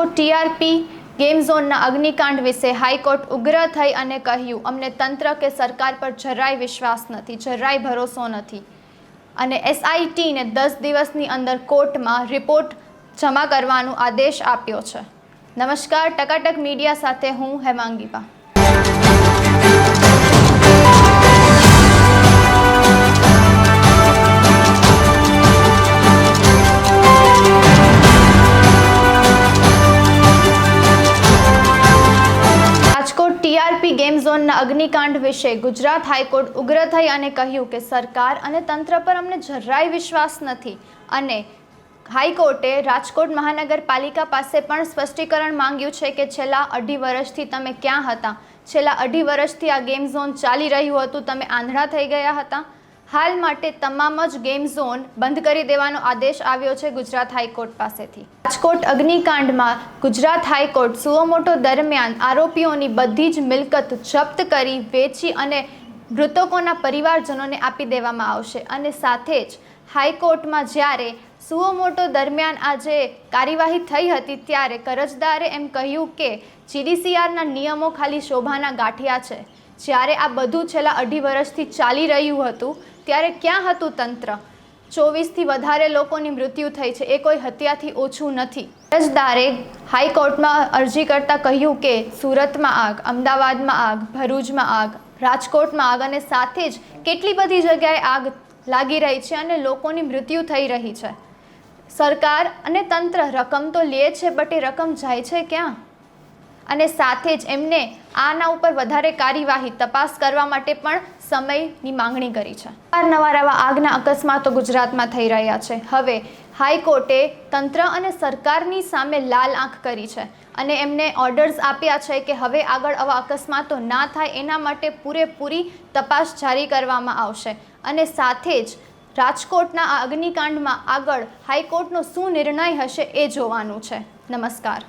Rajkot TRP game ઝોનના અગ્નિકાંડ વિશે high court ઉગ્ર થઈ અને કહ્યું, અમને તંત્ર કે સરકાર પર જરાય વિશ્વાસ નથી, જરાય ભરોસો નથી અને એસઆઈટીને 10 દિવસની અંદર કોર્ટમાં રિપોર્ટ જમા કરવાનો આદેશ આપ્યો છે। નમસ્કાર, ટકાટક મીડિયા સાથે હું હેમાંગીબા। રાજકોટ ટીઆરપી ગેમ ઝોનના અગ્નિકાંડ વિશે ગુજરાત હાઈકોર્ટ ઉગ્ર થઈ અને કહ્યું કે સરકાર અને તંત્ર પર અમને જરાય વિશ્વાસ નથી અને હાઈકોર્ટે રાજકોટ મહાનગરપાલિકા પાસે પણ સ્પષ્ટીકરણ માંગ્યું છે કે છેલ્લા 2.5 વર્ષથી તમે ક્યાં હતા, છેલ્લા 2.5 વર્ષથી આ ગેમ ઝોન ચાલી રહ્યું હતું, તમે આંધળા થઈ ગયા હતા। હાલ માટે તમામ જ ગેમ ઝોન બંધ કરી દેવાનો આદેશ આવ્યો છે ગુજરાત હાઈકોર્ટ પાસેથી। રાજકોટ અગ્નિકાંડમાં ગુજરાત હાઈકોર્ટ સુઓ મોટો દરમિયાન આરોપીઓની બધી જ મિલકત જપ્ત કરી વેચી અને મૃતકોના પરિવારજનોને આપી દેવામાં આવશે અને સાથે જ હાઈકોર્ટમાં જ્યારે સુઓ મોટો દરમિયાન આ જે કાર્યવાહી થઈ હતી ત્યારે કરજદારે એમ કહ્યું કે જીડીસીઆરના નિયમો ખાલી શોભાના ગાંઠિયા છે। જ્યારે આ બધું છેલ્લા 2.5 વર્ષથી ચાલી રહ્યું હતું ત્યારે ક્યાં હતું તંત્ર? 24થી વધારે લોકોની મૃત્યુ થઈ છે, એ કોઈ હત્યાથી ઓછું નથી। અરજદારે હાઈકોર્ટમાં અરજી કરતાં કહ્યું કે સુરતમાં આગ, અમદાવાદમાં આગ, ભરૂચમાં આગ, રાજકોટમાં આગ અને સાથે જ કેટલી બધી જગ્યાએ આગ લાગી રહી છે અને લોકોની મૃત્યુ થઈ રહી છે। સરકાર અને તંત્ર રકમ તો લે છે, બટ એ રકમ જાય છે ક્યાં? અને સાથે જ એમને આના ઉપર વધારે કાર્યવાહી તપાસ કરવા માટે પણ સમયની માંગણી કરી છે। અવારનવાર આવા આગના અકસ્માતો ગુજરાતમાં થઈ રહ્યા છે। હવે હાઈકોર્ટે તંત્ર અને સરકારની સામે લાલ આંખ કરી છે અને એમને ઓર્ડર્સ આપ્યા છે કે હવે આગળ આવા અકસ્માતો ના થાય એના માટે પૂરેપૂરી તપાસ જારી કરવામાં આવશે અને સાથે જ રાજકોટના આ અગ્નિકાંડમાં આગળ હાઈકોર્ટનો શું નિર્ણય હશે એ જોવાનું છે। નમસ્કાર।